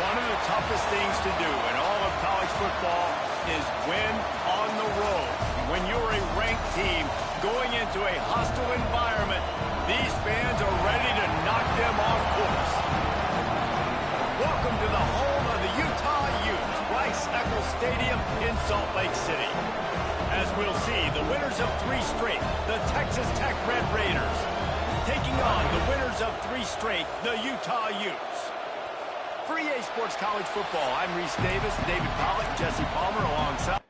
One of the toughest things to do in all of college football is win on the road. When you're a ranked team going into a hostile environment, these fans are ready to knock them off course. Welcome to the home of the Utah Utes, Rice-Eccles Stadium in Salt Lake City. As we'll see, the winners of 3 straight, the Texas Tech Red Raiders, taking on the winners of 3 straight, the Utah Utes. For EA Sports College Football, I'm Reese Davis, David Pollack, Jesse Palmer alongside.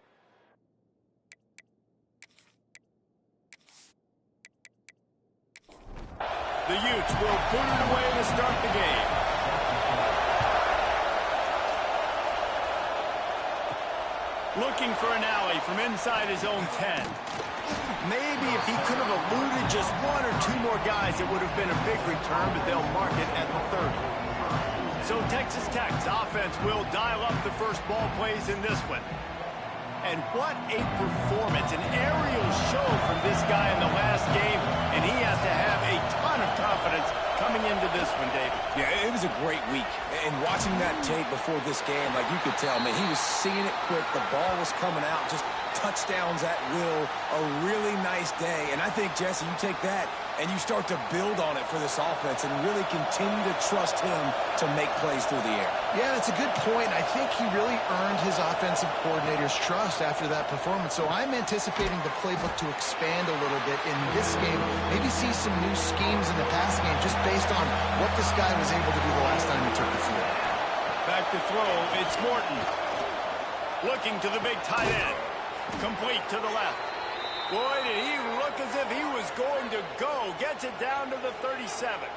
The Utes will boot it away to start the game. Looking for an alley from inside his own 10. Maybe if he could have eluded just 1 or 2 more guys, it would have been a big return, but they'll mark it at the 30. So Texas Tech's offense will dial up the first ball plays in this one. And what a performance, an aerial show from this guy in the last game, and he has to have a ton of confidence coming into this one, Dave. Yeah, it was a great week. And watching that tape before this game, like you could tell, man, he was seeing it quick. The ball was coming out, just touchdowns at will. A really nice day. And I think, Jesse, you take that and you start to build on it for this offense and really continue to trust him to make plays through the air. Yeah, that's a good point. I think he really earned his offensive coordinator's trust after that performance. So I'm anticipating the playbook to expand a little bit in this game. Maybe see some new schemes in the passing game just based on what this guy was able to do the last time he took the field. Back to throw, it's Morton. Looking to the big tight end. Complete to the left. Boy, did he look as if he was going to go. Gets it down to the 37.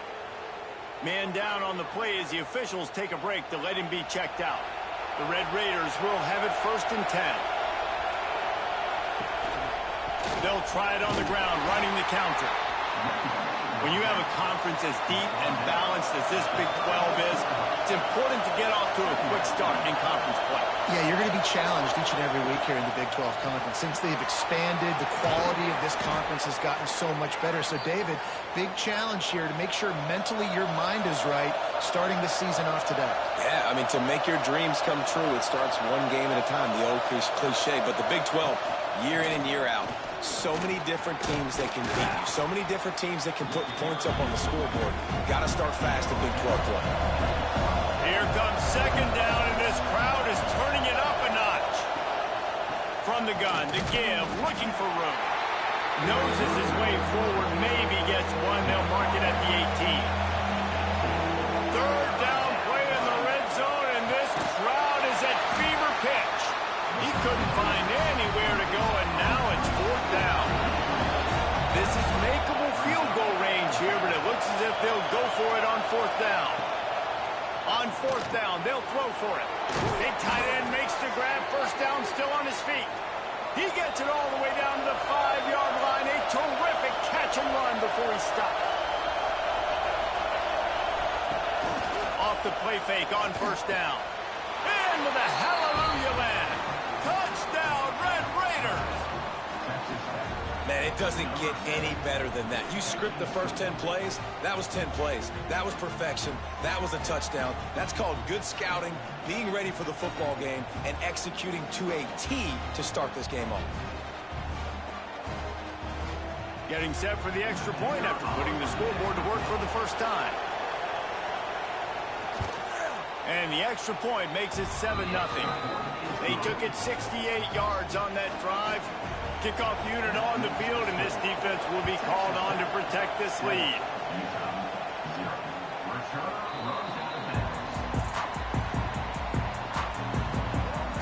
Man down on the play as the officials take a break to let him be checked out. The Red Raiders will have it 1st and 10. They'll try it on the ground, running the counter. When you have a conference as deep and balanced as this Big 12 is, it's important to get off to a quick start in conference play. Yeah, you're going to be challenged each and every week here in the Big 12 Conference. Since they've expanded, the quality of this conference has gotten so much better. So, David, big challenge here to make sure mentally your mind is right starting this season off today. Yeah, I mean, to make your dreams come true, it starts one game at a time, the old cliche. But the Big 12, year in and year out, so many different teams that can beat you, so many different teams that can put points up on the scoreboard. Got to start fast in Big 12 play. Here comes 2nd down, and this crowd is turning it up a notch. From the gun, the give, looking for room. Noses his way forward, maybe gets one. They'll mark it at the 18. 3rd down play in the red zone, and this crowd is at fever pitch. He couldn't find anywhere to go, and now it's 4th down. This is makeable field goal range here, but it looks as if they'll go for it on 4th down. On 4th down, they'll throw for it. Big tight end makes the grab. 1st down, still on his feet. He gets it all the way down to the 5-yard line. A terrific catch and run before he stopped. Off the play fake on 1st down. Into the hallelujah land. Touchdown, Red Raiders. Man, it doesn't get any better than that. You script the first 10 plays, that was 10 plays. That was perfection. That was a touchdown. That's called good scouting, being ready for the football game, and executing to a T to start this game off. Getting set for the extra point after putting the scoreboard to work for the first time. And the extra point makes it 7-0. They took it 68 yards on that drive. Kickoff unit on the field, and this defense will be called on to protect this lead.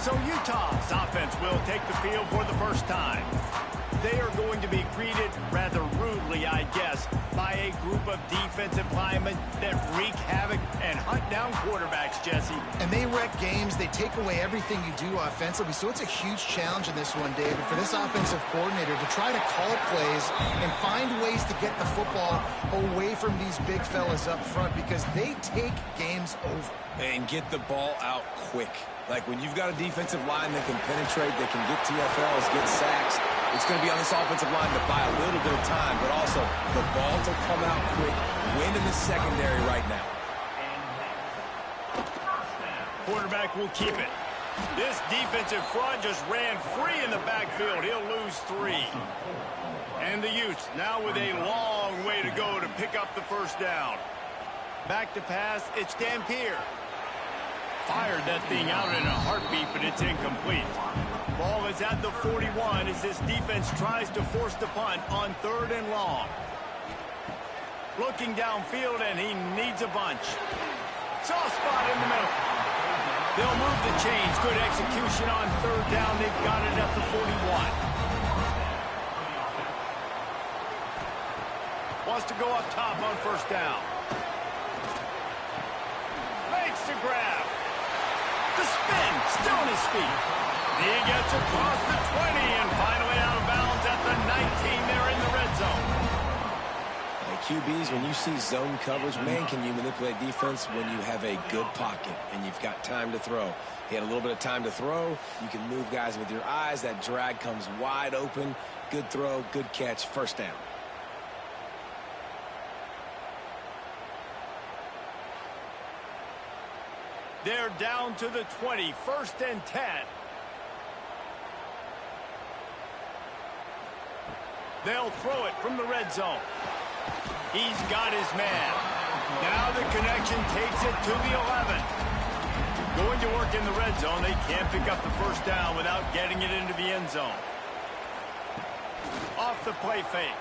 So Utah's offense will take the field for the first time. They are going to be greeted rather rudely, I guess, by a group of defensive linemen that wreak havoc and hunt down quarterbacks, Jesse. And they wreck games. They take away everything you do offensively. So it's a huge challenge in this one, David, for this offensive coordinator to try to call plays and find ways to get the football away from these big fellas up front because they take games over. And get the ball out quick. Like when you've got a defensive line that can penetrate, that can get TFLs, get sacks, it's going to be on this offensive line to buy a little bit of time, but also the ball to come out quick, win in the secondary right now. Quarterback will keep it. This defensive front just ran free in the backfield. He'll lose 3. And the Utes now with a long way to go to pick up the first down. Back to pass, it's Dampier. Fired that thing out in a heartbeat, but it's incomplete. Ball is at the 41 as this defense tries to force the punt on 3rd and long. Looking downfield, and he needs a bunch. Soft spot in the middle. They'll move the chains. Good execution on 3rd down. They've got it at the 41. Wants to go up top on 1st down. Makes the grab. The spin, still on his feet. He gets across the 20 and finally out of bounds at the 19 there in the red zone. QBs, when you see zone coverage, man, can you manipulate defense when you have a good pocket and you've got time to throw. He had a little bit of time to throw. You can move guys with your eyes. That drag comes wide open. Good throw, good catch, 1st down. They're down to the 20, 1st and 10. They'll throw it from the red zone. He's got his man. Now the connection takes it to the 11. Going to work in the red zone. They can't pick up the 1st down without getting it into the end zone. Off the play fake.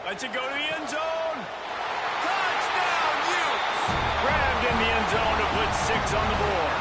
Lets it go to the end zone. Touchdown, Utes! Grabbed in the end zone to put 6 on the board.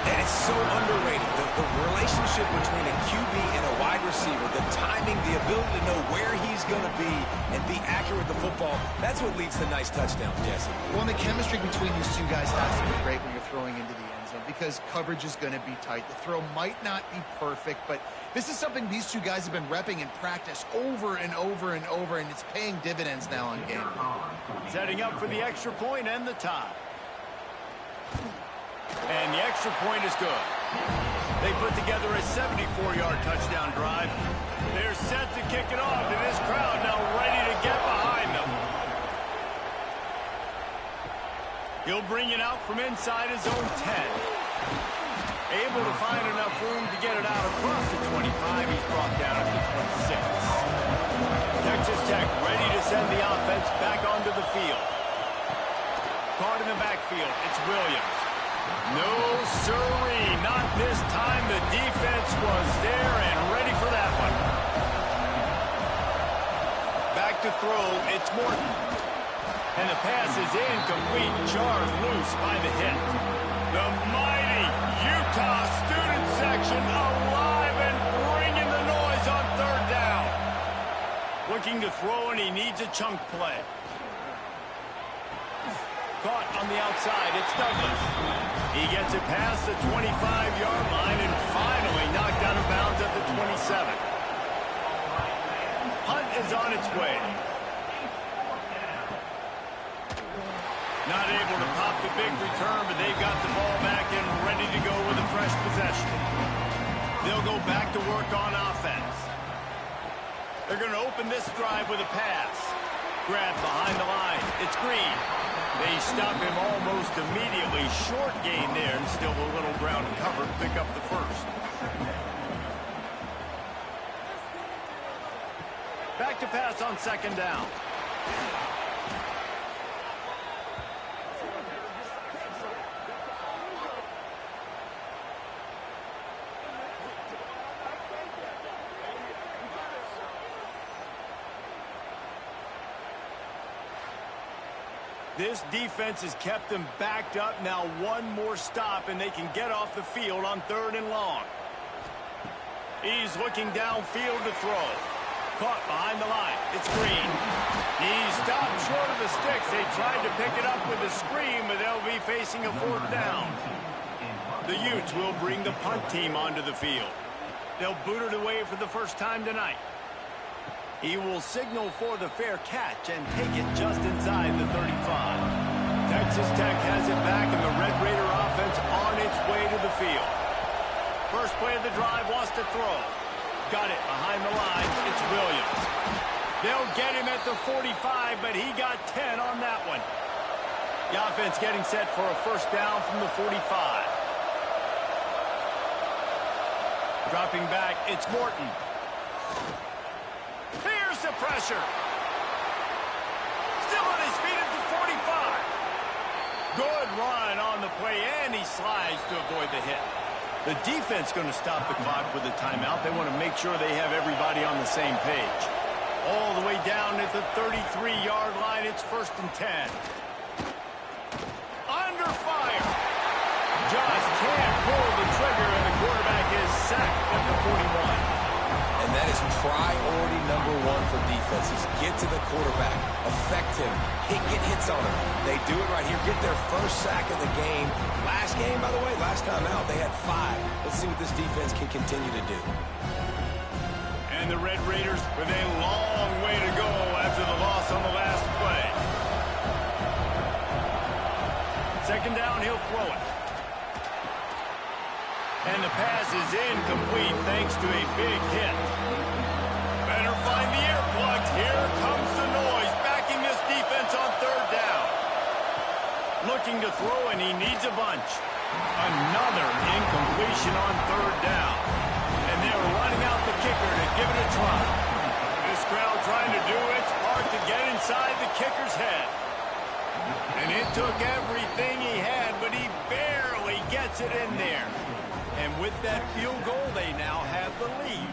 And it's so underrated. The relationship between a QB and a wide receiver, the timing, the ability to know where he's going to be and be accurate with the football, that's what leads to nice touchdowns, Jesse. Well, and the chemistry between these two guys has to be great when you're throwing into the end zone because coverage is going to be tight. The throw might not be perfect, but this is something these two guys have been repping in practice over and over and over, and it's paying dividends now on game. Setting up for the extra point and the tie. And the extra point is good. They put together a 74-yard touchdown drive. They're set to kick it off, and this crowd now ready to get behind them. He'll bring it out from inside his own 10. Able to find enough room to get it out across the 25. He's brought down at the 26. Texas Tech ready to send the offense back onto the field. Caught in the backfield. It's Williams. No, sirree, not this time. The defense was there and ready for that one. Back to throw, it's Morton. And the pass is incomplete, jarred loose by the hit. The mighty Utah student section alive and bringing the noise on 3rd down. Looking to throw, and he needs a chunk play. Caught on the outside, it's Douglas. He gets it past the 25-yard line and finally knocked out of bounds at the 27. Hunt is on its way. Not able to pop the big return, but they've got the ball back and ready to go with a fresh possession. They'll go back to work on offense. They're going to open this drive with a pass. Grab behind the line. It's Green. They stop him almost immediately. Short gain there, and still a little ground cover to pick up the 1st. Back to pass on 2nd down. This defense has kept them backed up. Now one more stop, and they can get off the field on 3rd and long. He's looking downfield to throw. Caught behind the line. It's Green. He stopped short of the sticks. They tried to pick it up with a screen, but they'll be facing a 4th down. The Utes will bring the punt team onto the field. They'll boot it away for the first time tonight. He will signal for the fair catch and take it just inside the 35. Texas Tech has it back, and the Red Raider offense on its way to the field. First play of the drive, wants to throw. Got it behind the line. It's Williams. They'll get him at the 45, but he got 10 on that one. The offense getting set for a first down from the 45. Dropping back, it's Morton. Here's the pressure. Still on his feet at the 45. Good run on the play, and he slides to avoid the hit. The defense going to stop the clock with a timeout. They want to make sure they have everybody on the same page. All the way down at the 33-yard line, it's 1st and 10. Under fire. Just can't pull the trigger, and the quarterback is sacked at the 41. And that is priority number one for defenses. Get to the quarterback. Affect him. Get hits on him. They do it right here. Get their first sack of the game. Last game, by the way, last time out, they had 5. Let's see what this defense can continue to do. And the Red Raiders with a long way to go after the loss on the last play. 2nd down, he'll throw it. And the pass is incomplete thanks to a big hit. Better find the earplugs. Here comes the noise, backing this defense on 3rd down. Looking to throw, and he needs a bunch. Another incompletion on 3rd down. And they're running out the kicker to give it a try. This crowd trying to do its part to get inside the kicker's head. And it took everything he had, but he barely gets it in there. And with that field goal, they now have the lead.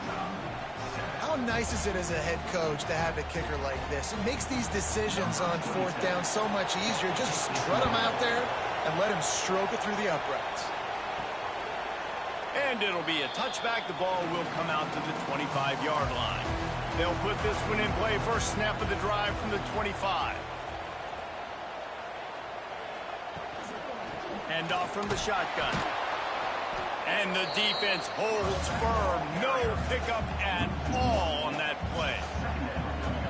How nice is it as a head coach to have a kicker like this? It makes these decisions on 4th down so much easier. Just strut him out there and let him stroke it through the uprights. And it'll be a touchback. The ball will come out to the 25-yard line. They'll put this one in play. First snap of the drive from the 25. Hand off from the shotgun. And the defense holds firm. No pickup at all on that play.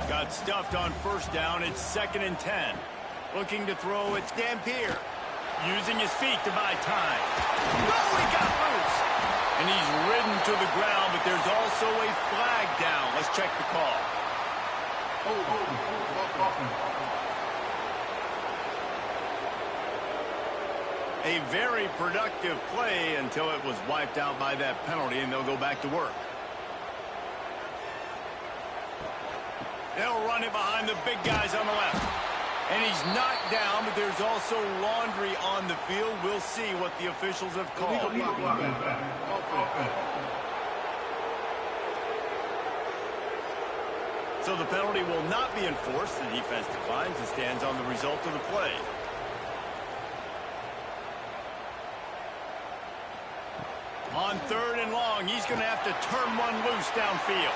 Got stuffed on 1st down. It's 2nd and 10. Looking to throw, it's Dampier. Using his feet to buy time. Oh, he got loose. And he's ridden to the ground, but there's also a flag down. Let's check the call. A very productive play until it was wiped out by that penalty, and they'll go back to work. They'll run it behind the big guys on the left. And he's knocked down, but there's also laundry on the field. We'll see what the officials have called. So the penalty will not be enforced. The defense declines and stands on the result of the play. On 3rd and long, he's going to have to turn one loose downfield.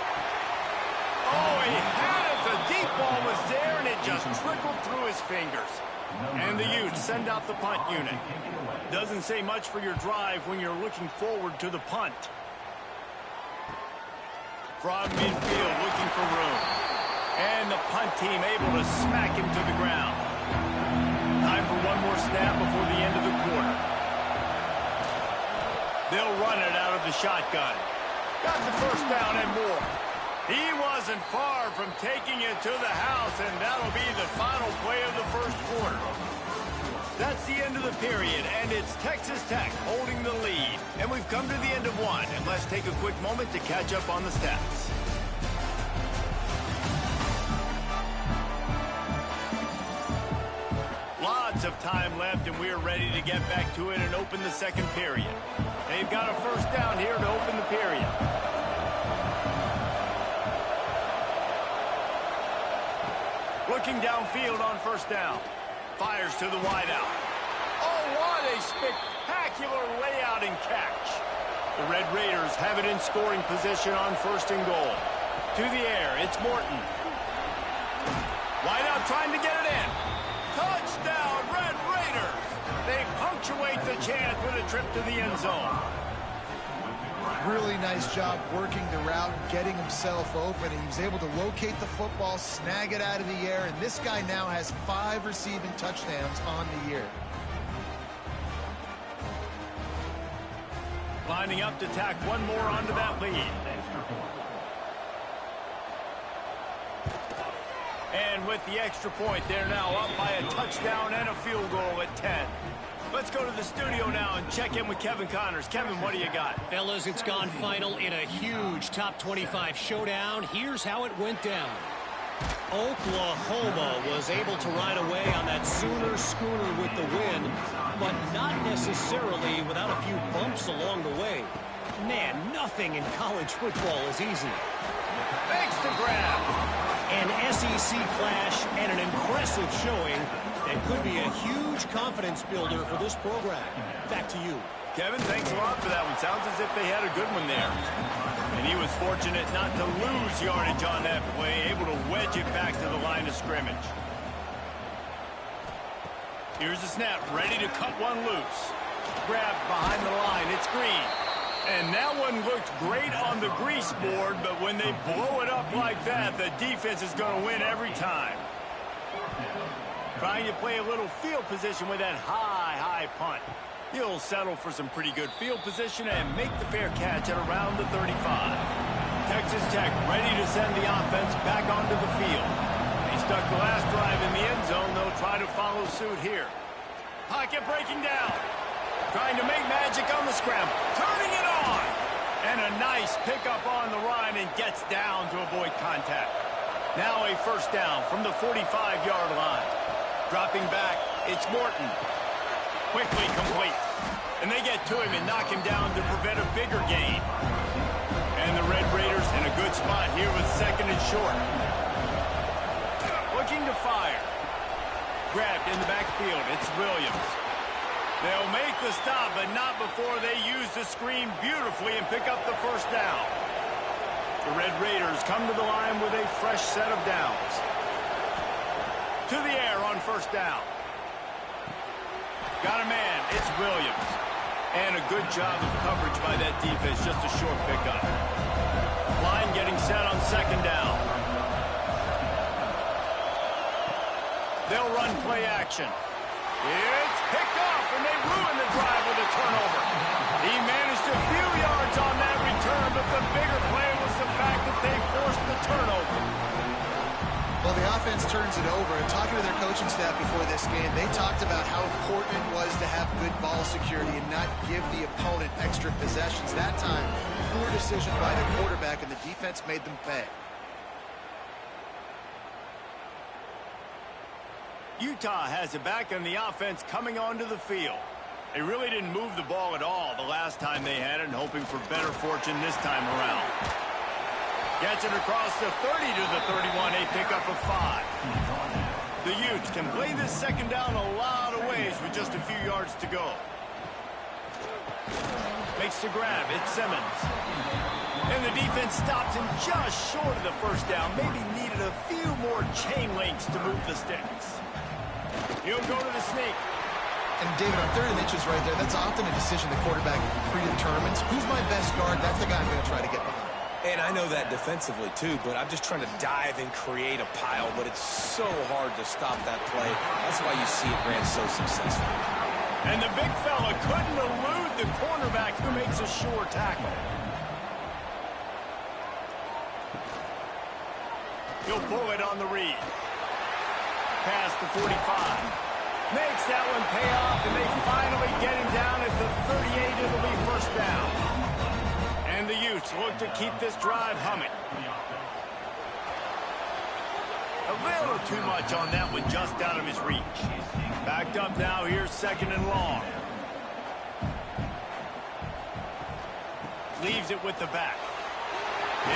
Oh, he had it. The deep ball was there, and it just trickled through his fingers. And the Utes send out the punt unit. Doesn't say much for your drive when you're looking forward to the punt. From midfield, looking for room. And the punt team able to smack him to the ground. Time for one more snap before the end of the quarter. They'll run it out of the shotgun. Got the first down and more. He wasn't far from taking it to the house, and that'll be the final play of the 1st quarter. That's the end of the period, and it's Texas Tech holding the lead. And we've come to the end of one, and let's take a quick moment to catch up on the stats. Lots of time left, and we're ready to get back to it and open the 2nd period. They've got a first down here to open the period. Looking downfield on 1st down. Fires to the wideout. Oh, what a spectacular layout and catch. The Red Raiders have it in scoring position on 1st and goal. To the air, it's Morton. Wideout trying to get it in. Touchdown, Red Raiders. They punctuate the chance with a trip to the end zone. Really nice job working the route, getting himself open. He was able to locate the football, snag it out of the air, and this guy now has 5 receiving touchdowns on the year. Lining up to tack one more onto that lead. And with the extra point, they're now up by a touchdown and a field goal at 10. Let's go to the studio now and check in with Kevin Connors. Kevin, what do you got? Fellas, it's gone final in a huge top 25 showdown. Here's how it went down. Oklahoma was able to ride away on that Sooner schooner with the win, but not necessarily without a few bumps along the way. Man, nothing in college football is easy. Thanks to grab. An SEC clash and an impressive showing that could be a huge confidence builder for this program. Back to you. Kevin, thanks a lot for that one. Sounds as if they had a good one there. And he was fortunate not to lose yardage on that play, able to wedge it back to the line of scrimmage. Here's the snap, ready to cut one loose. Grab behind the line, it's Green. And that one looked great on the grease board, but when they blow it up like that, the defense is going to win every time. Trying to play a little field position with that high punt. He'll settle for some pretty good field position and make the fair catch at around the 35. Texas Tech ready to send the offense back onto the field. They stuck the last drive in the end zone. They'll try to follow suit here. Pocket breaking down. Trying to make magic on the scramble. Turning it on. And a nice pickup on the run and gets down to avoid contact. Now a first down from the 45-yard line. Dropping back, it's Morton. Quickly complete. And they get to him and knock him down to prevent a bigger gain. And the Red Raiders in a good spot here with second and short. Looking to fire. Grabbed in the backfield. It's Williams. They'll make the stop, but not before they use the screen beautifully and pick up the first down. The Red Raiders come to the line with a fresh set of downs. To the air on first down. Got a man. It's Williams. And a good job of coverage by that defense. Just a short pickup. Line getting set on second down. They'll run play action. It's picked off, and they ruin the drive with a turnover. He managed a few yards on that return, but the bigger play was the fact that they forced the turnover. Well, the offense turns it over, and talking to their coaching staff before this game, they talked about how important it was to have good ball security and not give the opponent extra possessions. That time, poor decision by the quarterback, and the defense made them pay. Utah has it back, and the offense coming onto the field. They really didn't move the ball at all the last time they had it, and hoping for better fortune this time around. Gets it across the 30 to the 31, a pickup of 5. The Utes can play this second down a lot of ways with just a few yards to go. Makes the grab, it's Simmons. And the defense stops him just short of the first down. Maybe needed a few more chain links to move the sticks. He'll go to the sneak. And David, on 3rd and inches right there, that's often a decision the quarterback predetermines. Who's my best guard? That's the guy I'm going to try to get behind. And I know that defensively, too, but I'm just trying to dive and create a pile, but it's so hard to stop that play. That's why you see it ran so successful. And the big fella couldn't elude the cornerback who makes a sure tackle. He'll pull it on the read. Past the 45. Makes that one pay off, and they finally get him down at the 38. It'll be first down. And the Utes look to keep this drive humming. A little too much on that one, just out of his reach. Backed up now, here's second and long. Leaves it with the back.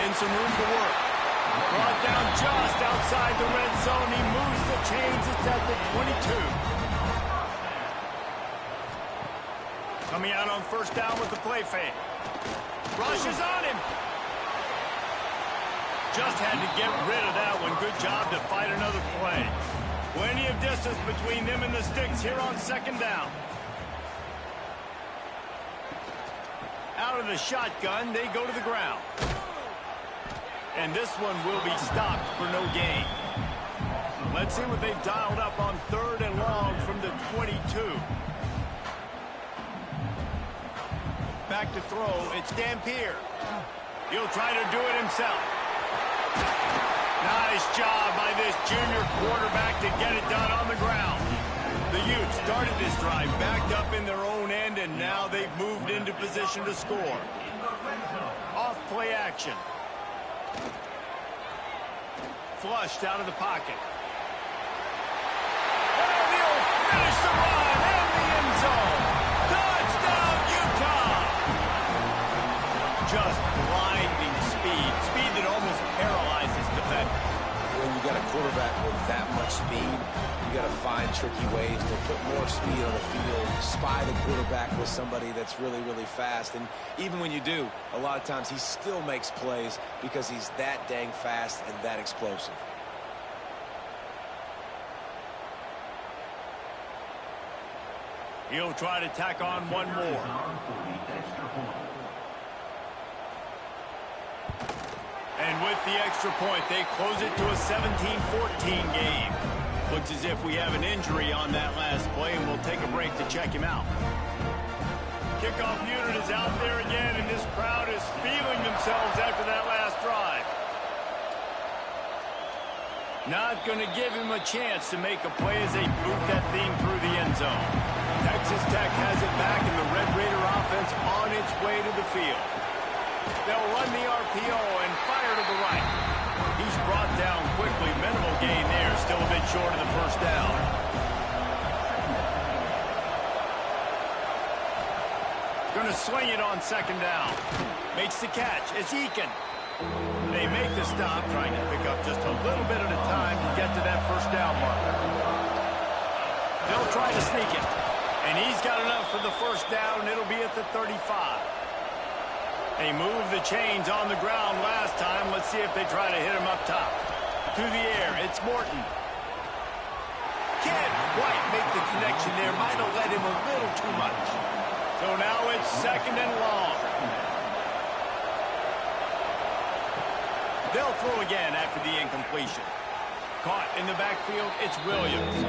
In some room to work. Brought down just outside the red zone. He moves the chains. It's at the 22. Coming out on first down with the play fake. Rushes on him. Just had to get rid of that one. Good job to fight another play. Plenty of distance between them and the sticks here on second down. Out of the shotgun, they go to the ground. And this one will be stopped for no gain. Let's see what they've dialed up on 3rd and long from the 22. Back to throw, it's Dampier. He'll try to do it himself. Nice job by by this junior quarterback to get it done on the ground. The Utes started this drive backed up in their own end, and now they've moved into position to score. Off play action. Flushed out of the pocket. And he'll finish the run in the end zone. Touchdown, Utah! Just blinding speed. Speed that almost paralyzes defenders. When you got a quarterback with that much speed, you got to find tricky ways to put more speed on the field, spy the quarterback with somebody that's really, really fast. And even when you do, a lot of times he still makes plays because he's that dang fast and that explosive. He'll try to tack on one more. And with the extra point, they close it to a 17-14 game. Looks as if we have an injury on that last play, and we'll take a break to check him out. Kickoff unit is out there again, and this crowd is feeling themselves after that last drive. Not going to give him a chance to make a play as they move that thing through the end zone. Texas Tech has it back, and the Red Raider offense on its way to the field. They'll run the RPO and fire to the right. He's brought down quickly. Minimal gain there. Still a bit short of the first down. Going to swing it on second down. Makes the catch. It's Eakin. They make the stop, trying to pick up just a little bit at a time to get to that first down marker. They'll try to sneak it. And he's got enough for the first down. It'll be at the 35. They moved the chains on the ground last time. Let's see if they try to hit him up top. To the air, it's Morton. Can't quite make the connection there. Might have led him a little too much. So now it's second and long. They'll throw again after the incompletion. Caught in the backfield, it's Williams.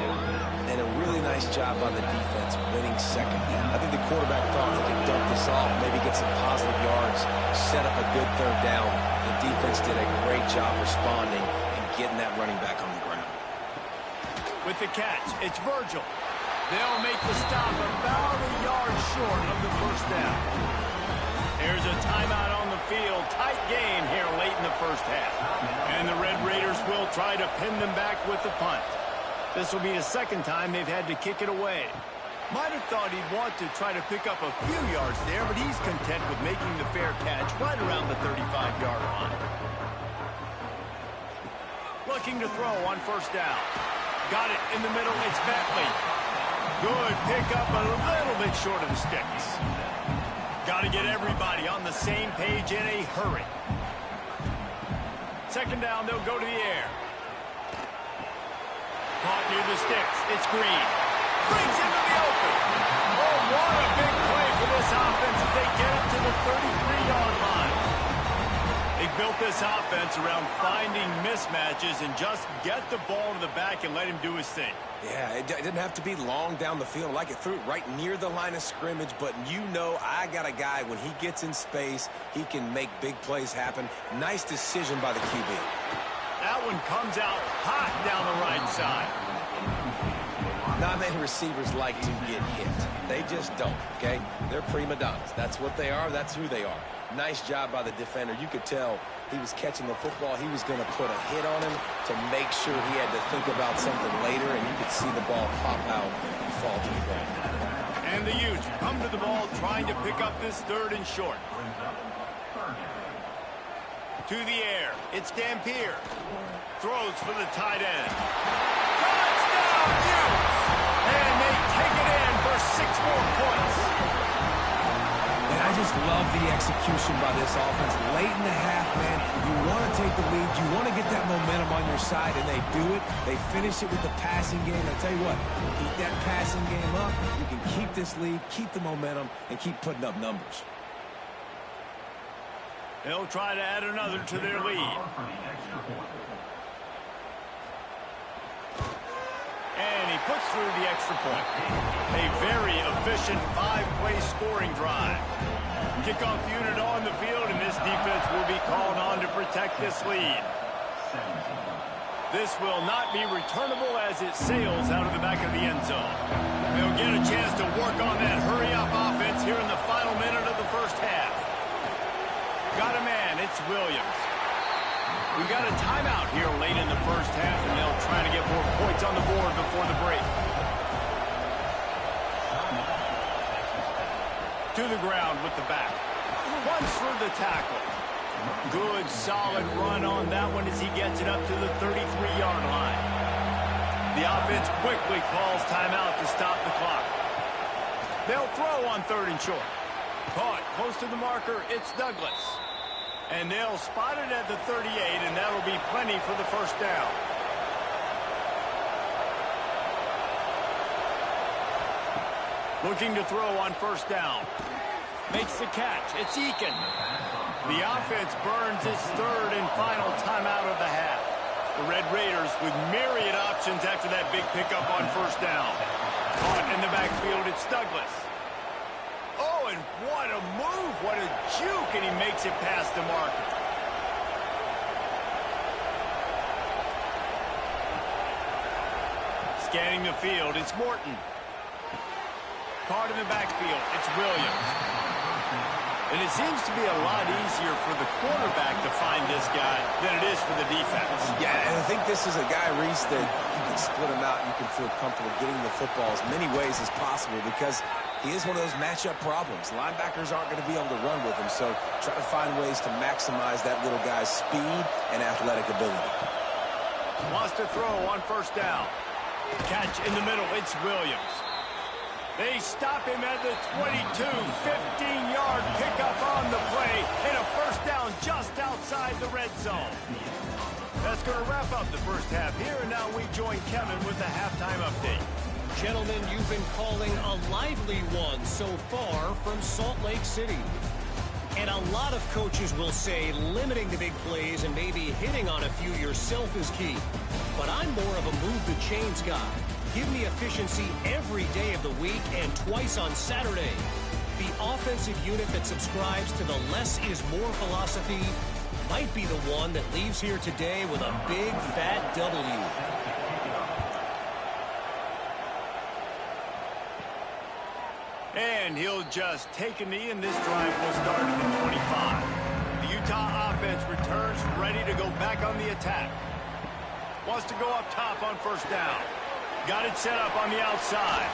And a really nice job by the defense winning second down. I think the quarterback thought he could dump this off, maybe get some positive yards, set up a good third down. The defense did a great job responding and getting that running back on the ground. With the catch, it's Virgil. They'll make the stop about a yard short of the first down. There's a timeout on the field. Tight game here late in the first half. And the Red Raiders will try to pin them back with the punt. This will be the second time they've had to kick it away. Might have thought he'd want to try to pick up a few yards there, but he's content with making the fair catch right around the 35-yard line. Looking to throw on first down. Got it in the middle. It's Bentley. Good pickup, a little bit short of the sticks. Got to get everybody on the same page in a hurry. Second down, they'll go to the air. Caught near the sticks. It's Green. Brings it to the open. Oh, what a big play for this offense as they get it to the 33-yard line. They built this offense around finding mismatches and just get the ball to the back and let him do his thing. Yeah, it didn't have to be long down the field. Like it threw it right near the line of scrimmage, but you know I got a guy, when he gets in space, he can make big plays happen. Nice decision by the QB. That one comes out hot down the right side. Not many receivers like to get hit. They just don't, okay? They're prima donnas. That's what they are. That's who they are. Nice job by the defender. You could tell he was catching the football. He was going to put a hit on him to make sure he had to think about something later, and you could see the ball pop out and fall to the ground. And the Utes come to the ball trying to pick up this third and short. To the air. It's Dampier. Throws for the tight end. Touchdown, Utes! And they take it in for 6 more points. And I just love the execution by this offense. Late in the half, man, you want to take the lead. You want to get that momentum on your side, and they do it. They finish it with the passing game. I tell you what, keep that passing game up. You can keep this lead, keep the momentum, and keep putting up numbers. They'll try to add another to their lead. And he puts through the extra point. A very efficient 5-play scoring drive. Kickoff unit on the field, and this defense will be called on to protect this lead. This will not be returnable as it sails out of the back of the end zone. They'll get a chance to work on that hurry-up offense here in the final minute of the first half. Got a man, it's Williams. We've got a timeout here late in the first half, and they'll try to get more points on the board before the break. To the ground with the back. Runs for the tackle. Good, solid run on that one as he gets it up to the 33-yard line. The offense quickly calls timeout to stop the clock. They'll throw on 3rd and short. Caught close to the marker, it's Douglas. And they'll spot it at the 38, and that'll be plenty for the first down. Looking to throw on 1st down. Makes the catch. It's Eakin. The offense burns its 3rd and final timeout of the half. The Red Raiders with myriad options after that big pickup on 1st down. Caught in the backfield, it's Douglas. Oh, and what a move. What a juke, and he makes it past the marker. Scanning the field, it's Morton. Caught in the backfield, it's Williams. And it seems to be a lot easier for the quarterback to find this guy than it is for the defense. Yeah, and I think this is a guy, Reese, that you can split him out and you can feel comfortable getting the football as many ways as possible because he is one of those matchup problems. Linebackers aren't going to be able to run with him, so try to find ways to maximize that little guy's speed and athletic ability. Wants to throw on 1st down. Catch in the middle, it's Williams. They stop him at the 22, 15-yard pickup on the play, and a 1st down just outside the red zone. That's going to wrap up the first half here, and now we join Kevin with the halftime update. Gentlemen, you've been calling a lively one so far from Salt Lake City. And a lot of coaches will say limiting the big plays and maybe hitting on a few yourself is key. But I'm more of a move the chains guy. Give me efficiency every day of the week and twice on Saturday. The offensive unit that subscribes to the less is more philosophy might be the one that leaves here today with a big fat W. And he'll just take a knee, and this drive will start at the 25. The Utah offense returns ready to go back on the attack. Wants to go up top on 1st down. Got it set up on the outside.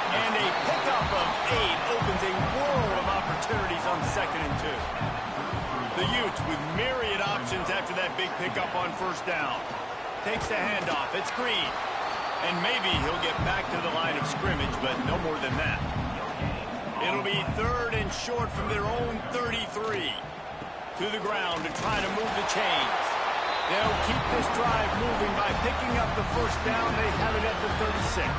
And a pickup of 8 opens a world of opportunities on 2nd and 2. The Utes with myriad options after that big pickup on 1st down. Takes the handoff. It's Green. And maybe he'll get back to the line of scrimmage, but no more than that. It'll be 3rd and short from their own 33. To the ground to try to move the chains. They'll keep this drive moving by picking up the 1st down. They have it at the 36.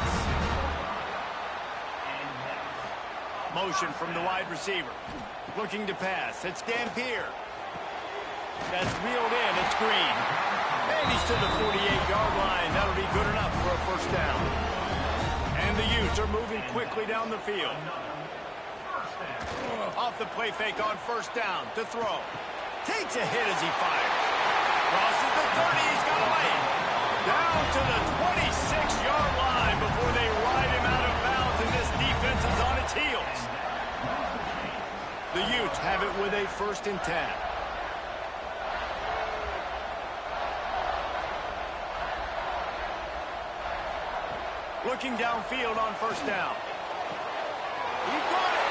Motion from the wide receiver. Looking to pass. It's Dampier. That's reeled in. It's Green. And he's to the 48-yard line. That'll be good enough for a 1st down. And the Utes are moving quickly down the field. Off the play fake on 1st down to throw. Takes a hit as he fires. Crosses the 30, he's got to lay it. Down to the 26-yard line before they ride him out of bounds, and this defense is on its heels. The Utes have it with a 1st and 10. Looking downfield on 1st down. He got it.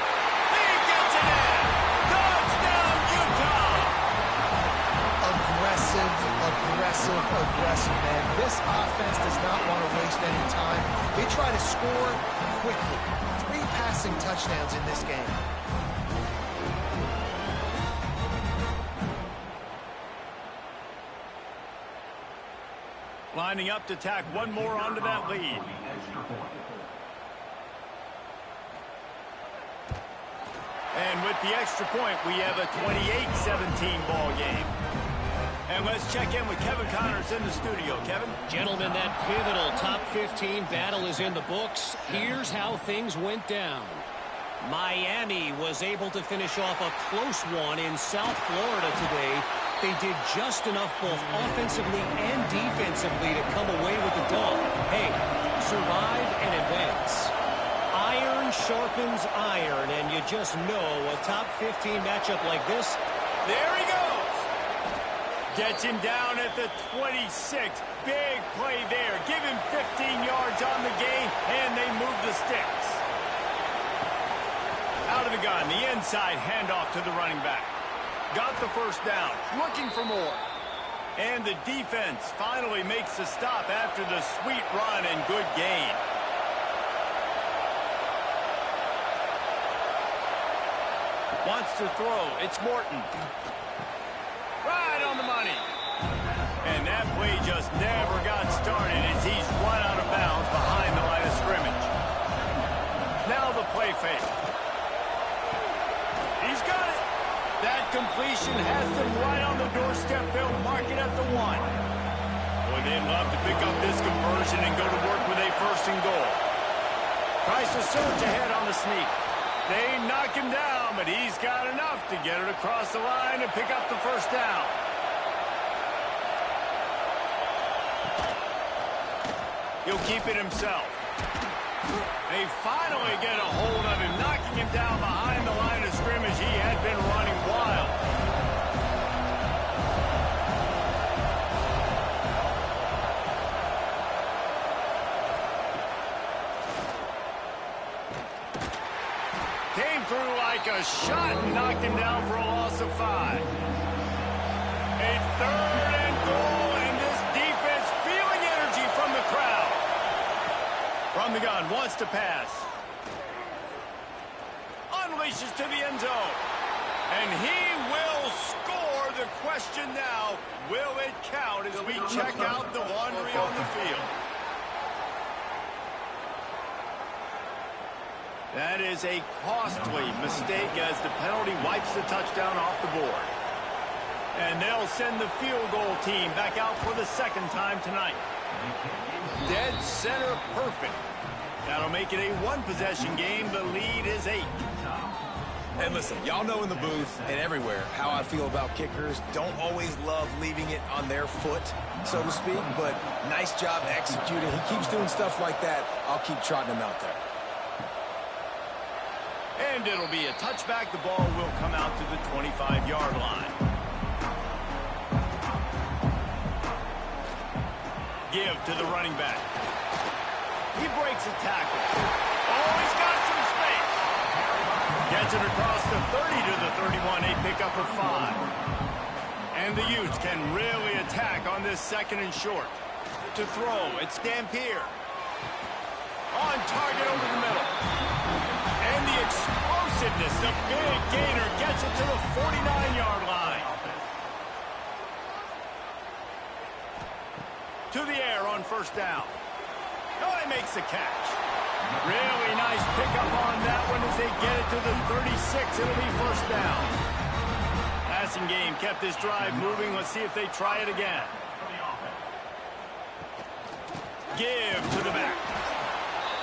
He gets it in. Touchdown, Utah. Aggressive, man. This offense does not want to waste any time. They try to score quickly. 3 passing touchdowns in this game. Lining up to tack one more onto that lead. And with the extra point, we have a 28-17 ball game. And let's check in with Kevin Connors in the studio. Kevin? Gentlemen, that pivotal top 15 battle is in the books. Here's how things went down. Miami was able to finish off a close one in South Florida today, They did just enough both offensively and defensively to come away with the dub. Hey, survive and advance. Iron sharpens iron, and you just know a top 15 matchup like this. There he goes. Gets him down at the 26. Big play there. Give him 15 yards on the game, and they move the sticks. Out of the gun, the inside handoff to the running back. Got the first down, looking for more. And the defense finally makes the stop after the sweet run and good gain. Wants to throw. It's Morton. Right on the money. And that play just never got started as he's run out of bounds behind the line of scrimmage. Now the play fake. He's got it. That completion has them right on the doorstep. They'll mark it at the 1. Boy, they'd love to pick up this conversion and go to work with a 1st and goal. Tries to surge ahead on the sneak. They knock him down, but he's got enough to get it across the line and pick up the 1st down. He'll keep it himself. They finally get a hold of him, knocking him down behind the line of scrimmage. He had been running wild. Came through like a shot and knocked him down for a loss of 5. A 3rd and goal, and this defense feeling energy from the crowd. From the gun, wants to pass. Unleashes to the end zone. And he will score. The question now, will it count as we check out the laundry on the field? That is a costly mistake as the penalty wipes the touchdown off the board. And they'll send the field goal team back out for the 2nd time tonight. Dead center perfect. That'll make it a 1-possession game. The lead is 8. And listen, y'all know in the booth and everywhere how I feel about kickers. Don't always love leaving it on their foot, so to speak, but nice job executing. He keeps doing stuff like that. I'll keep trotting him out there. And it'll be a touchback. The ball will come out to the 25-yard line. Give to the running back. He breaks a tackle. Oh, he's got some space. Gets it across the 30 to the 31, a pickup of 5. And the Utes can really attack on this 2nd and short. To throw, it's Dampier. On target over the middle. And the explosiveness, the big gainer, gets it to the 49-yard line. To the air on 1st down. Oh, he makes the catch. Really nice pickup on that one as they get it to the 36. It'll be 1st down. Passing game kept this drive moving. Let's see if they try it again. Give to the back.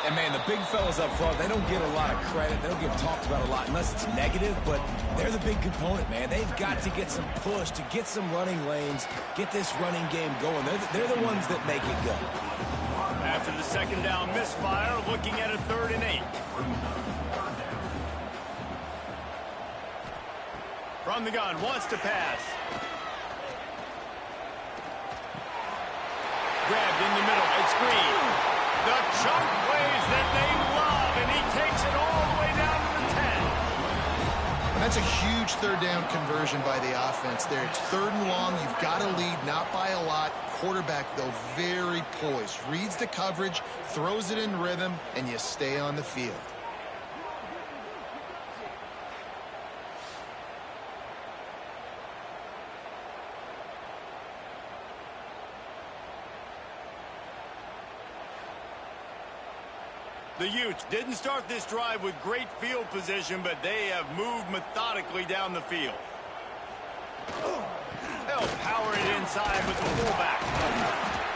And, man, the big fellas up front, they don't get a lot of credit. They don't get talked about a lot unless it's negative, but they're the big component, man. They've got to get some push, to get some running lanes, get this running game going. They're the ones that make it go. After the 2nd down misfire, looking at a 3rd and 8. From the gun, wants to pass. Grabbed in the middle, it's Green. The chunk plays that they love, and he takes it all the way down to the 10. And that's a huge 3rd down conversion by the offense there. It's 3rd and long. You've got to lead, not by a lot. Quarterback, though, very poised. Reads the coverage, throws it in rhythm, and you stay on the field. The Utes didn't start this drive with great field position, but they have moved methodically down the field. They'll power it inside with the fullback.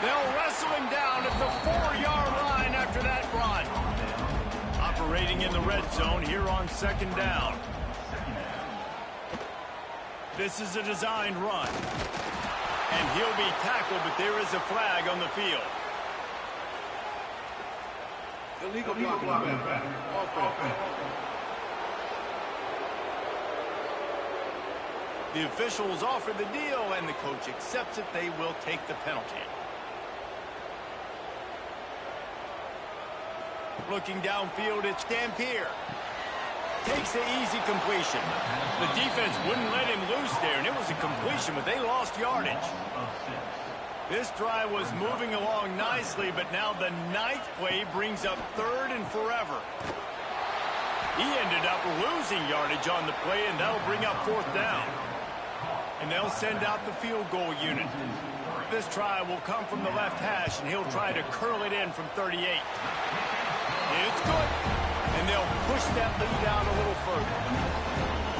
They'll wrestle him down at the 4-yard line after that run. Operating in the red zone here on 2nd down. This is a designed run. And he'll be tackled, but there is a flag on the field. Illegal blocking. Offense. The officials offer the deal, and the coach accepts it. They will take the penalty. Looking downfield, it's Dampier. Takes the easy completion. The defense wouldn't let him loose there, and it was a completion, but they lost yardage. This drive was moving along nicely, but now the 9th play brings up 3rd and forever. He ended up losing yardage on the play, and that'll bring up 4th down. And they'll send out the field goal unit. This try will come from the left hash, and he'll try to curl it in from 38. It's good. And they'll push that lead out a little further.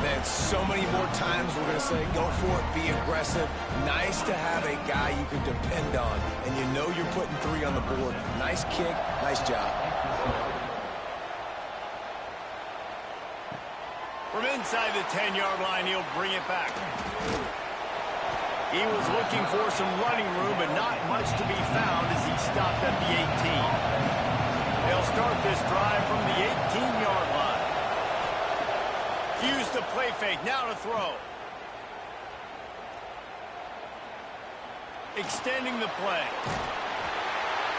Man, so many more times we're going to say, go for it, be aggressive. Nice to have a guy you can depend on, and you know you're putting 3 on the board. Nice kick, nice job. From inside the 10-yard line, he'll bring it back. He was looking for some running room, but not much to be found as he stopped at the 18. They'll start this drive from the 18-yard line. Use the play fake, now to throw. Extending the play.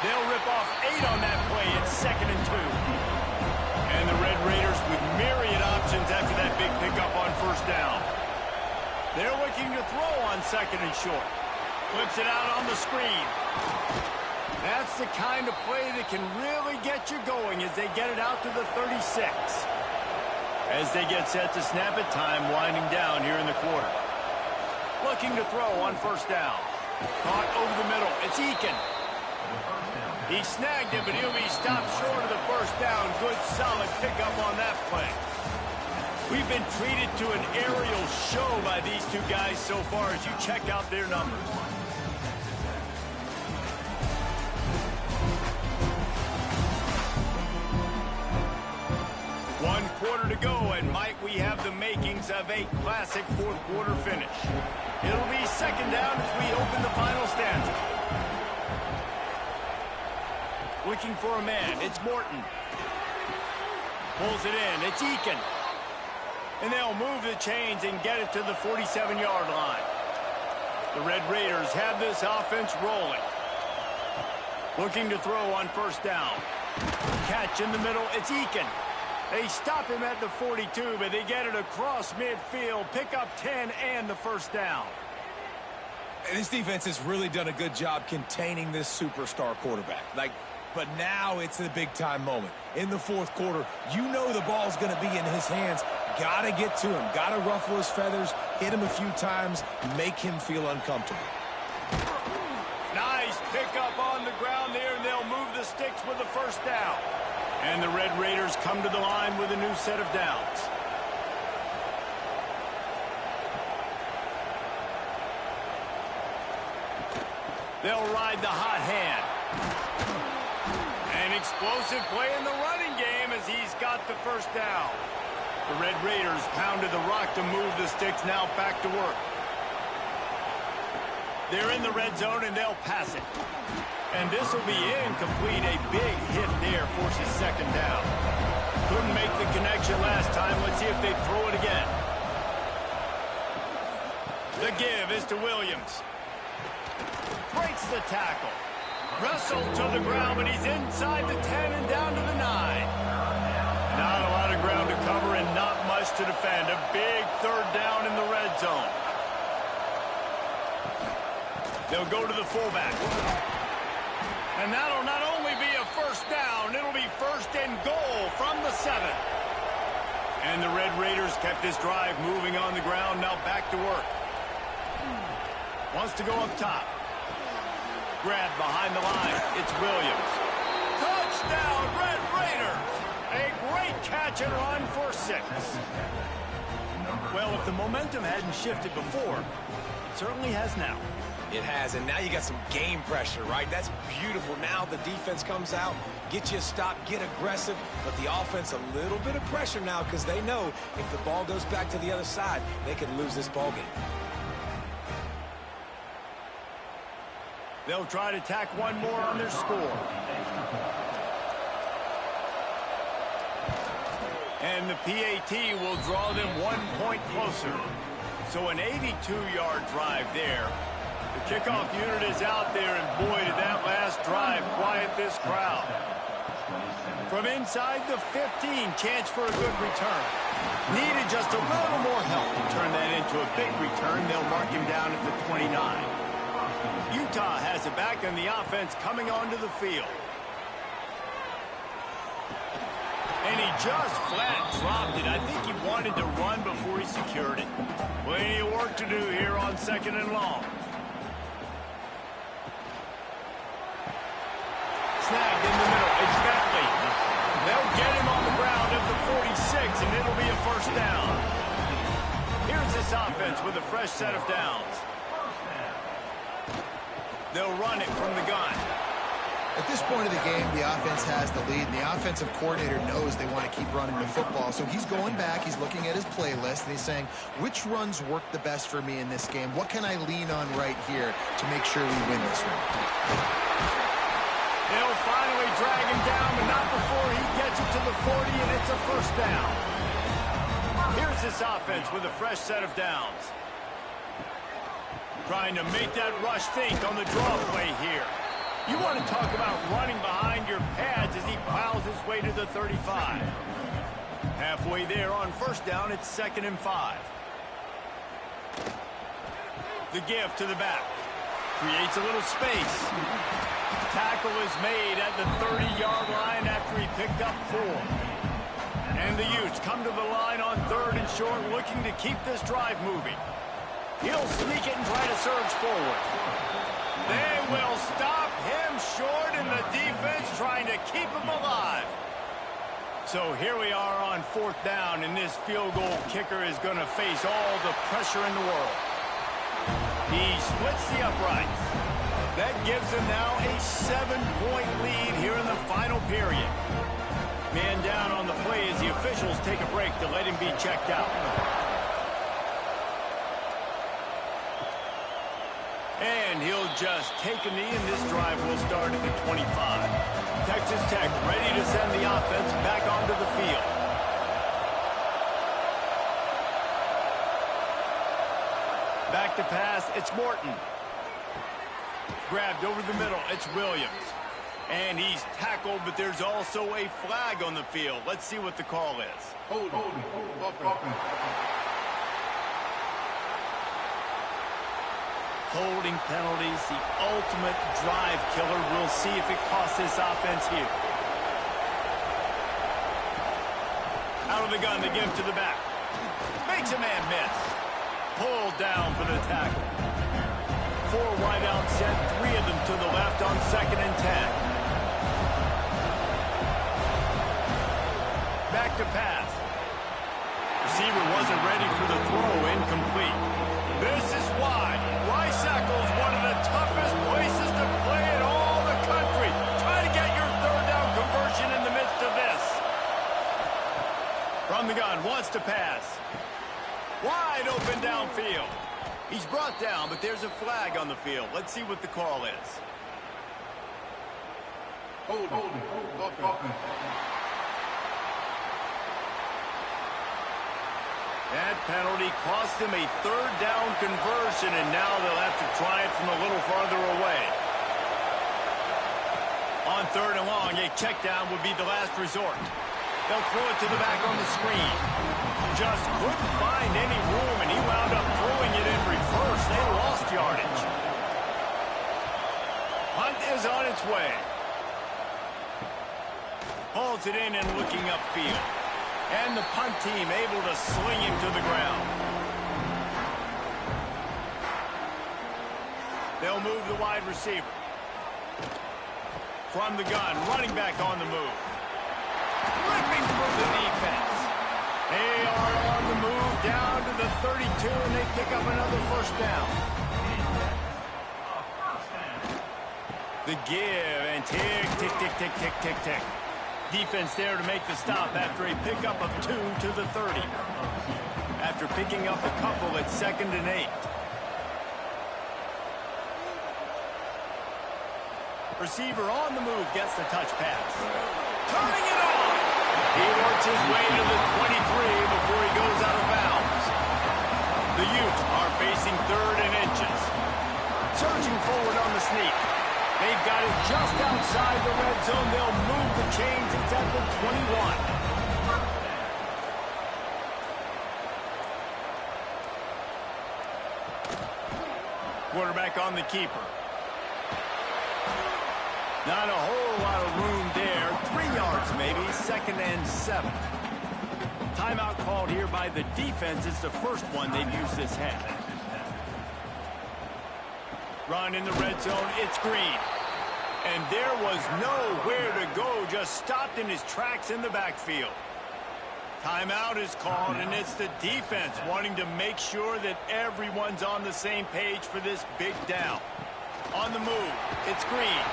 They'll rip off 8 on that play. It's 2nd and 2. And the Red Raiders with myriad options after that big pickup on 1st down. They're looking to throw on 2nd and short. Flips it out on the screen. That's the kind of play that can really get you going as they get it out to the 36. As they get set to snap it, time winding down here in the quarter. Looking to throw on 1st down. Caught over the middle. It's Eakin. He snagged it, but he'll be stopped short of the 1st down. Good, solid pickup on that play. We've been treated to an aerial show by these two guys so far as you check out their numbers. One quarter to go, and might we have the makings of a classic 4th quarter finish. It'll be 2nd down as we open the final stanza. Looking for a man, it's Morton. Pulls it in, it's Eakin. And they'll move the chains and get it to the 47-yard line. The Red Raiders have this offense rolling. Looking to throw on 1st down. Catch in the middle, it's Eakin. They stop him at the 42, but they get it across midfield. Pick up 10 and the 1st down. And this defense has really done a good job containing this superstar quarterback. But now it's a big-time moment. In the 4th quarter, you know the ball's going to be in his hands. Got to get to him. Got to ruffle his feathers, hit him a few times, make him feel uncomfortable. Nice pickup on the ground there, and they'll move the sticks with the 1st down. And the Red Raiders come to the line with a new set of downs. They'll ride the hot hand. An explosive play in the running game as he's got the 1st down. The Red Raiders pounded the rock to move the sticks, now back to work. They're in the red zone, and they'll pass it. And this will be incomplete. A big hit there forces 2nd down. Couldn't make the connection last time. Let's see if they throw it again. The give is to Williams. Breaks the tackle. Wrestled to the ground, but he's inside the 10 and down to the 9. Not a lot of ground to cover and not much to defend. A big 3rd down in the red zone. They'll go to the fullback. And that'll not only be a 1st down, it'll be 1st and goal from the 7. And the Red Raiders kept this drive moving on the ground, now back to work. Wants to go up top. Grab behind the line. It's Williams. Touchdown, Red Raiders! A great catch and run for 6. Well, if the momentum hadn't shifted before, it certainly has now. It has, and now you got some game pressure, right? That's beautiful. Now the defense comes out, get you a stop, get aggressive, but the offense a little bit of pressure now because they know if the ball goes back to the other side, they could lose this ball game. They'll try to tack one more on their score. And the PAT will draw them 1 point closer. So an 82-yard drive there. The kickoff unit is out there, and boy, did that last drive quiet this crowd. From inside the 15, chance for a good return. Needed just a little more help to turn that into a big return. They'll mark him down at the 29. Utah has it back, and the offense coming onto the field. And he just flat dropped it. I think he wanted to run before he secured it. Plenty of work to do here on 2nd and long. Snagged in the middle. It's Bentley. They'll get him on the ground at the 46, and it'll be a first down. Here's this offense with a fresh set of downs. They'll run it from the gun. At this point of the game, the offense has the lead, and the offensive coordinator knows they want to keep running the football. So he's going back, he's looking at his playlist, and he's saying, which runs work the best for me in this game? What can I lean on right here to make sure we win this one? They'll finally drag him down, but not before he gets it to the 40, and it's a first down. Here's this offense with a fresh set of downs. Trying to make that rush think on the draw play here. You want to talk about running behind your pads as he plows his way to the 35. Halfway there on first down, it's 2nd and 5. The give to the back. Creates a little space. Tackle is made at the 30-yard line after he picked up 4. And the Utes come to the line on 3rd and short, looking to keep this drive moving. He'll sneak it and try to surge forward. They will stop him short, and the defense trying to keep him alive. So here we are on 4th down, and this field goal kicker is going to face all the pressure in the world. He splits the uprights. That gives him now a 7-point lead here in the final period. Man down on the play as the officials take a break to let him be checked out. And he'll just take a knee, and this drive will start at the 25. Texas Tech ready to send the offense back onto the field. Back to pass, it's Morton. Grabbed over the middle, it's Williams. And he's tackled, but there's also a flag on the field. Let's see what the call is. Hold. Holding penalties, the ultimate drive killer. We'll see if it costs this offense here. Out of the gun, the give to the back. Makes a man miss. Pulled down for the tackle. 4 wide out set, 3 of them to the left on 2nd and 10. Back to pass. Receiver wasn't ready for the throw, incomplete. This is why Rice-Eccles, one of the toughest places to play in all the country. Try to get your 3rd down conversion in the midst of this. From the gun, wants to pass. Wide open downfield. He's brought down, but there's a flag on the field. Let's see what the call is. Hold. That penalty cost him a 3rd down conversion, and now they'll have to try it from a little farther away. On 3rd and long, a check down would be the last resort. They'll throw it to the back on the screen. Just couldn't find any room, and he wound up throwing it in reverse. They lost yardage. Hunt is on its way. Hauls it in and looking upfield. And the punt team able to sling him to the ground. They'll move the wide receiver. From the gun, running back on the move. Ripping through the defense. They are on the move down to the 32, and they pick up another first down. The give, and tick, tick, tick, tick, tick, tick, tick. Defense there to make the stop after a pickup of 2 to the 30. After picking up a couple at 2nd and 8. Receiver on the move gets the touch pass. Turning it on! He works his way to the 23 before he goes out of bounds. The Utes are facing 3rd and inches. Surging forward on the sneak. They've got it just outside the red zone. They'll move the chains. It's at the 21. Quarterback on the keeper. Not a whole lot of room there. 3 yards maybe. 2nd and 7. Timeout called here by the defense. It's the first one they've used this half. Run in the red zone. It's Green. And there was nowhere to go. Just stopped in his tracks in the backfield. Timeout is called, and it's the defense wanting to make sure that everyone's on the same page for this big down. On the move, it's Green.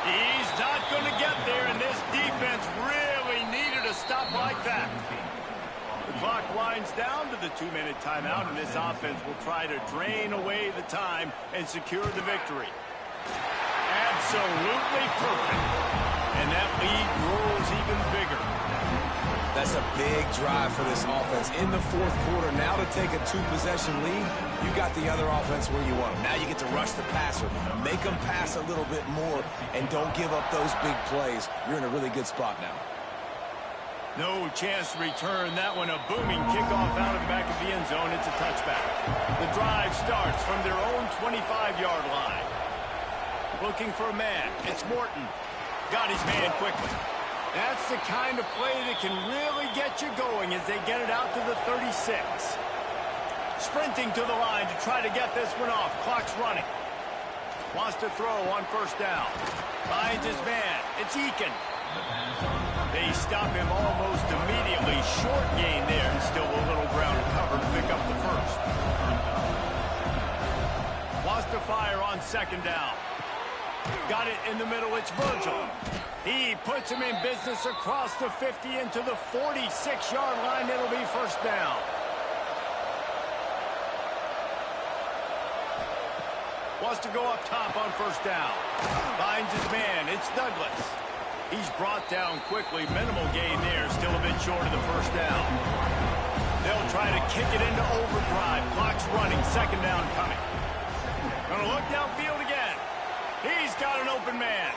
He's not going to get there, and this defense really needed a stop like that. The clock winds down to the 2-minute timeout, and this offense will try to drain away the time and secure the victory. Absolutely perfect. And that lead grows even bigger. That's a big drive for this offense in the 4th quarter. Now to take a 2-possession lead, you got the other offense where you want them. Now you get to rush the passer, make them pass a little bit more, and don't give up those big plays. You're in a really good spot now. No chance to return that one. A booming kickoff out of the back of the end zone. It's a touchback. The drive starts from their own 25-yard line. Looking for a man. It's Morton. Got his man quickly. That's the kind of play that can really get you going as they get it out to the 36. Sprinting to the line to try to get this one off. Clock's running. Wants to throw on 1st down. Finds his man. It's Eakin. They stop him almost immediately. Short gain there, and still a little ground to cover to pick up the first. Wants to fire on 2nd down. Got it in the middle. It's Virgil. He puts him in business across the 50 into the 46-yard line. It'll be 1st down. Wants to go up top on 1st down. Finds his man. It's Douglas. He's brought down quickly. Minimal gain there. Still a bit short of the 1st down. They'll try to kick it into overdrive. Clock's running. 2nd down coming. Gonna look downfield again. He's got an open man.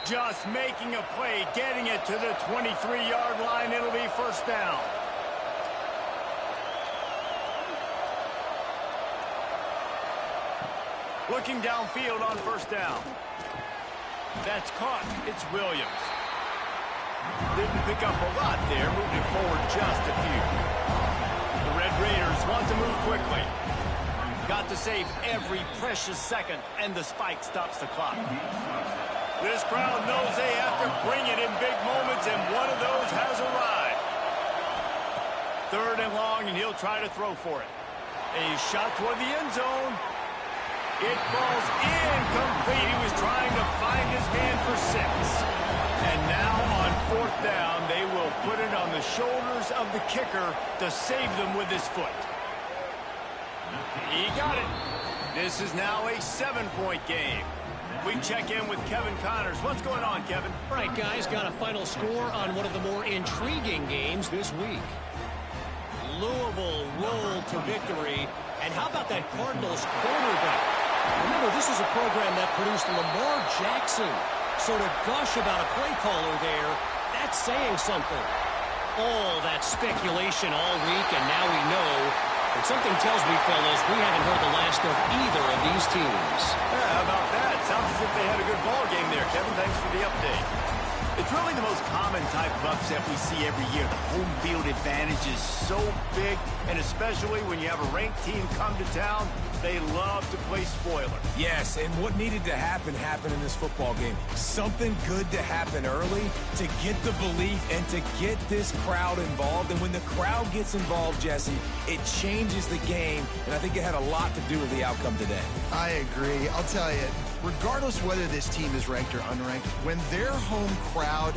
Just making a play, getting it to the 23-yard line. It'll be 1st down. Looking downfield on 1st down. That's caught. It's Williams. Didn't pick up a lot there, moving forward just a few. The Red Raiders want to move quickly. Got to save every precious second, and the spike stops the clock. This crowd knows they have to bring it in big moments, and one of those has arrived. 3rd and long, and he'll try to throw for it. A shot toward the end zone. It falls incomplete. He was trying to find his man for 6. And now on 4th down, they will put it on the shoulders of the kicker to save them with his foot. He got it. This is now a 7-point game. We check in with Kevin Connors. What's going on, Kevin? All right, guys, got a final score on one of the more intriguing games this week. Louisville rolled to victory. And how about that Cardinals quarterback? Remember, this is a program that produced Lamar Jackson. So to gush about a play caller there, that's saying something. All that speculation all week, and now we know. And something tells me, fellas, we haven't heard the last of either of these teams. Yeah, how about that? Sounds as if they had a good ball game there, Kevin. Thanks for the update. It's really the most common type of upset we see every year. The home field advantage is so big, and especially when you have a ranked team come to town, they love to play spoiler. Yes, and what needed to happen happened in this football game. Something good to happen early to get the belief and to get this crowd involved. And when the crowd gets involved, Jesse, it changes the game, and I think it had a lot to do with the outcome today. I agree. I'll tell you, regardless whether this team is ranked or unranked, when their home crowd